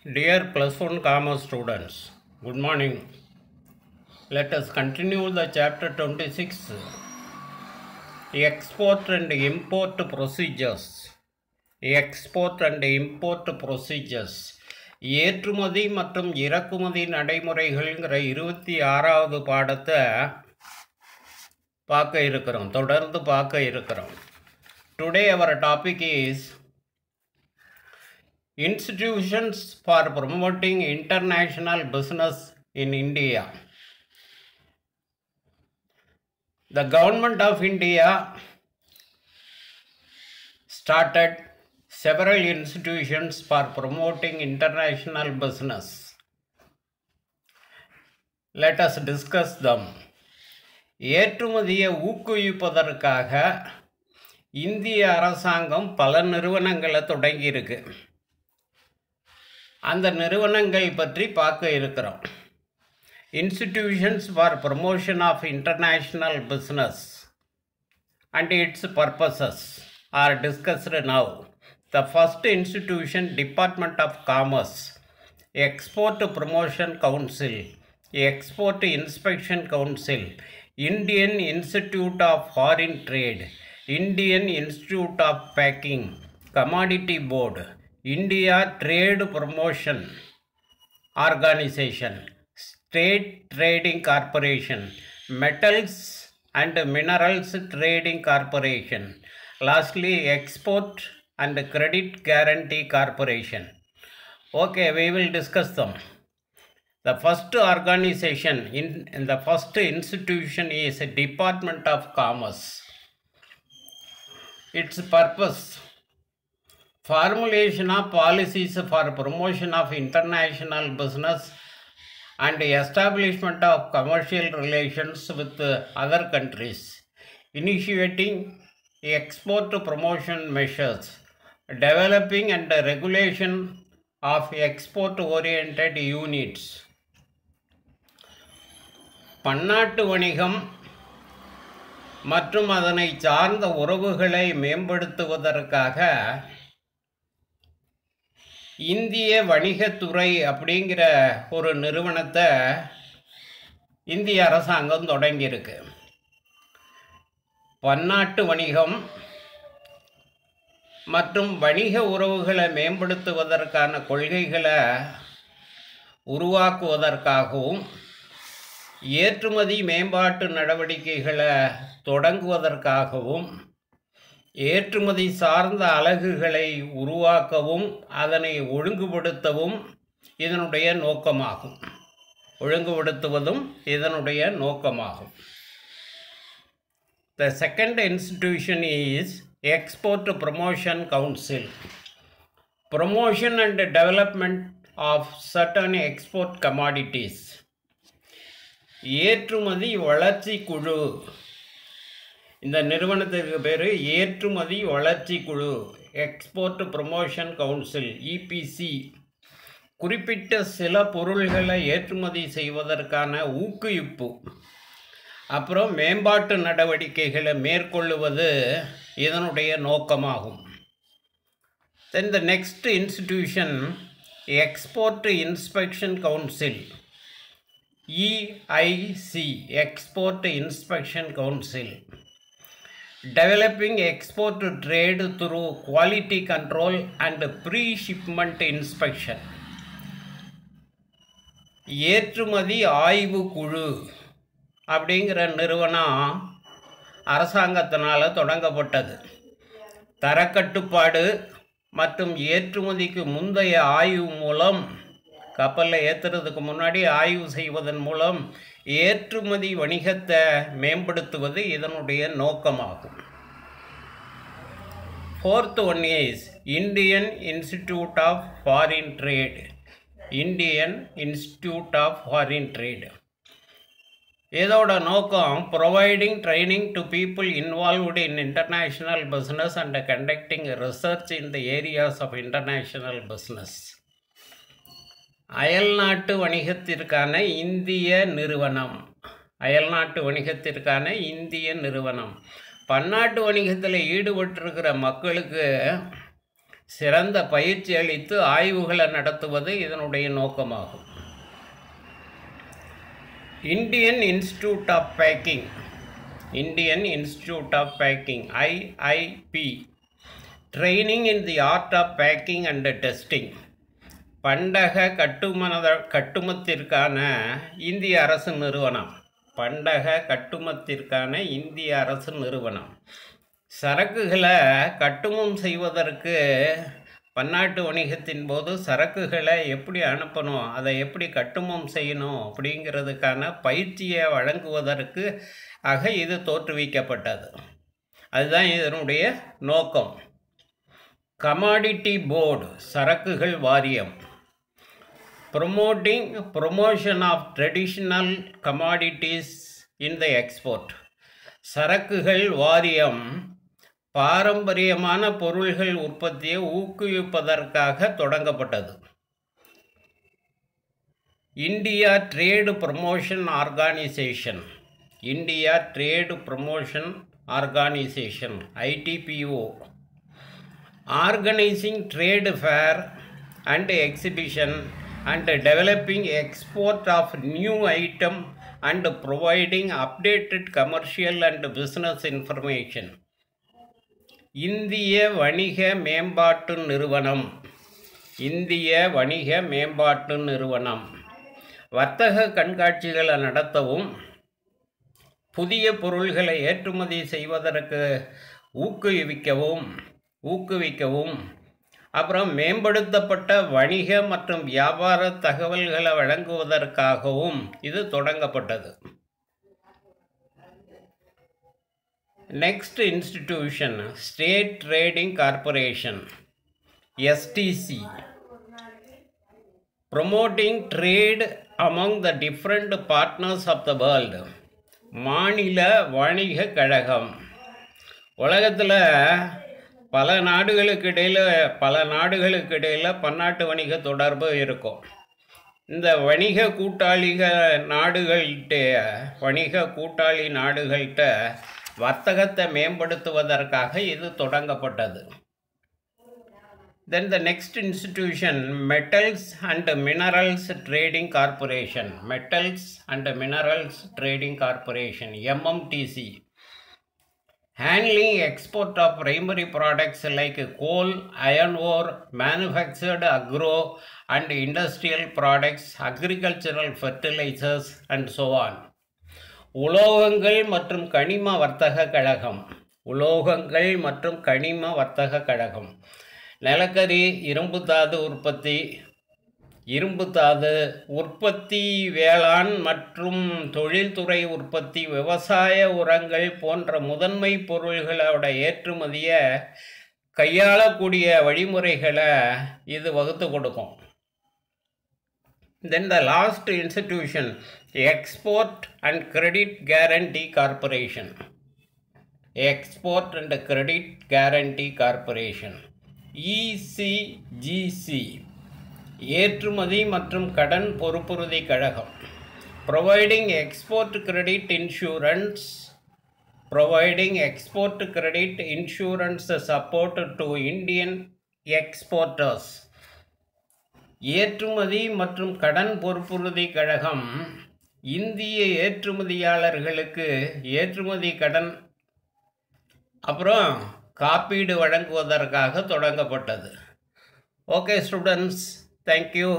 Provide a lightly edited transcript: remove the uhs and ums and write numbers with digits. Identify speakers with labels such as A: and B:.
A: Dear plus 1 commerce students, good morning. Let us continue the chapter 26, Export and Import Procedures. Export and Import Procedures. ஏற்றுமதி மற்றும் இறக்குமதி நடைமுறைகள்ங்கிற 26வது பாடத்தை தொடர்ந்து பார்க்க இருக்கிறோம். Today our topic is Institutions for promoting international business in India. The government of India started several institutions for promoting international business. Let us discuss them. ஏற்றுமதியை ஊக்குவிப்பதற்காக இந்திய அரசாங்கம் பல நிறுவனங்களை தொடங்கியிருக்கு. அந்த நிறுவனங்கள் பற்றி பார்க்க இருக்கிறோம். Institutions for promotion of international business and its purposes are discussed now. The first institution, Department of Commerce, Export Promotion Council, Export Inspection Council, Indian Institute of Foreign Trade, Indian Institute of Packing, Commodity Board, India Trade Promotion Organization, State Trading Corporation, Metals and Minerals Trading Corporation, lastly Export and Credit Guarantee Corporation. Okay, we will discuss them. The first organization in the first institution is a Department of Commerce. Its purpose: formulation of policies for promotion of international business and establishment of commercial relations with other countries, initiating export promotion measures, developing and regulation of export-oriented units. பன்னாட்டு வணிகம் மற்றும் அதனை சார்ந்த உறவுகளை மேம்படுத்துவதற்காக இந்திய வணிகத்துறை அப்படிங்கிற ஒரு நிறுவனத்தை இந்திய அரசாங்கம் தொடங்கியிருக்கு. பன்னாட்டு வணிகம் மற்றும் வணிக உறவுகளை மேம்படுத்துவதற்கான கொள்கைகளை உருவாக்குவதற்காகவும் ஏற்றுமதி மேம்பாட்டு நடவடிக்கைகளை தொடங்குவதற்காகவும் ஏற்றுமதி சார்ந்த அலகுகளை உருவாக்கவும் அதனை ஒழுங்குபடுத்தவும் இதனுடைய நோக்கமாகும். The second institution is Export Promotion Council. Promotion and development of certain export commodities. ஏற்றுமதி வளர்ச்சி குழு. இந்த நிறுவனத்திற்கு பேர் ஏற்றுமதி வளர்ச்சி குழு, எக்ஸ்போர்ட் ப்ரமோஷன் கவுன்சில், இபிசி. குறிப்பிட்ட சில பொருள்களை ஏற்றுமதி செய்வதற்கான ஊக்குவிப்பு அப்புறம் மேம்பாட்டு நடவடிக்கைகளை மேற்கொள்ளுவது இதனுடைய நோக்கமாகும். Then the next institution, Export Inspection Council, EIC, Export Inspection Council. Developing export trade through quality control and pre-shipment inspection. ஏற்றுமதி ஆய்வு குழு அப்படிங்கிற நிறுவனம் அரசாங்கத்தினால் தொடங்கப்பட்டது. தரக்கட்டுப்பாடு மற்றும் ஏற்றுமதிக்கு முந்தைய ஆய்வு மூலம், கப்பலில் ஏற்றுறதுக்கு முன்னாடி ஆய்வு செய்வதன் மூலம் ஏற்றுமதி வணிகத்தை மேம்படுத்துவது இதனுடைய நோக்கமாகும். Fourth one is Indian Institute of Foreign Trade. Indian Institute of Foreign Trade. இதோட நோக்கம் providing training to people involved in international business and conducting research in the areas of international business. அயல்நாட்டு வணிகத்திற்கான இந்திய நிறுவனம். பன்னாட்டு வணிகத்தில் ஈடுபட்டிருக்கிற மக்களுக்கு சிறந்த பயிற்சி அளித்து ஆய்வுகளை நடத்துவது இதனுடைய நோக்கமாகும். Indian institute of packing, Indian institute of packing IIP, training in the art of packing and testing. பண்டக கட்டுமத்திற்கான இந்திய அரசு நிறுவனம், பண்டக கட்டுமத்திற்கான இந்திய அரசு நிறுவனம். சரக்குகளை கட்டுமம் செய்வதற்கு பன்னாட்டு வணிகத்தின் போது சரக்குகளை எப்படி அனுப்பணும், அதை எப்படி கட்டுமம் செய்யணும் அப்படிங்கிறதுக்கான பயிற்சியை வழங்குவதற்கு இது தோற்றுவிக்கப்பட்டது. அதுதான் இதனுடைய நோக்கம். கமாடிட்டி போர்டு, சரக்குகள் வாரியம். promotion of traditional commodities in the export. சரக்குகள் வாரியம் பாரம்பரியமான பொருள்கள் உற்பத்தியை ஊக்குவிப்பதற்காக தொடங்கப்பட்டது. India trade promotion organisation, India trade promotion organisation ITPO, organising trade fair and exhibition and developing export of new item and providing updated commercial and business information. இந்திய வணிக மேம்பாட்டு நிறுவனம், இந்திய வணிக மேம்பாட்டு நிறுவனம் வர்த்தக கண்காட்சிகளை நடத்தவும் புதிய பொருள்களை ஏற்றுமதி செய்வதற்கு ஊக்குவிக்கவும் அப்புறம் மேம்படுத்தப்பட்ட வணிக மற்றும் வியாபார தகவல்களை வழங்குவதற்காகவும் இது தொடங்கப்பட்டது. Next institution state trading corporation STC, promoting trade among the different partners of the world. மாநில வணிக கழகம், உலகத்தில் பல நாடுகளுக்கு இடையில் பன்னாட்டு வணிக தொடர்பு இருக்கும். இந்த வணிக கூட்டாளி நாடுகள்கிட்ட வர்த்தகத்தை மேம்படுத்துவதற்காக இது தொடங்கப்பட்டது. Then the next institution, Metals and Minerals Trading Corporation, Metals and Minerals Trading Corporation MMTC, handling export of primary products like coal, iron ore, manufactured agro and industrial products, agricultural fertilizers and so on. உலோகங்கள் மற்றும் கனிம வர்த்தக கழகம், உலோகங்கள் மற்றும் கனிம வர்த்தக கழகம். நிலக்கரி, இரும்புத்தாது உற்பத்தி, வேளாண் மற்றும் தொழில்துறை உற்பத்தி, விவசாய உரங்கள் போன்ற முதன்மை பொருள்களோட ஏற்றுமதியை கையாளக்கூடிய வழிமுறைகளை இது வகுத்து கொடுக்கும். Then the last institution, Export and Credit Guarantee Corporation, Export and Credit Guarantee Corporation ECGC, ஏற்றுமதி மற்றும் கடன் பொறுப்புறுதி கழகம். providing export credit insurance support to Indian exporters. ஏற்றுமதி மற்றும் கடன் பொறுப்புறுதி கழகம் இந்திய ஏற்றுமதியாளர்களுக்கு ஏற்றுமதி கடன் அப்புறம் காப்பீடு வழங்குவதற்காக தொடங்கப்பட்டது. Okay students, thank you.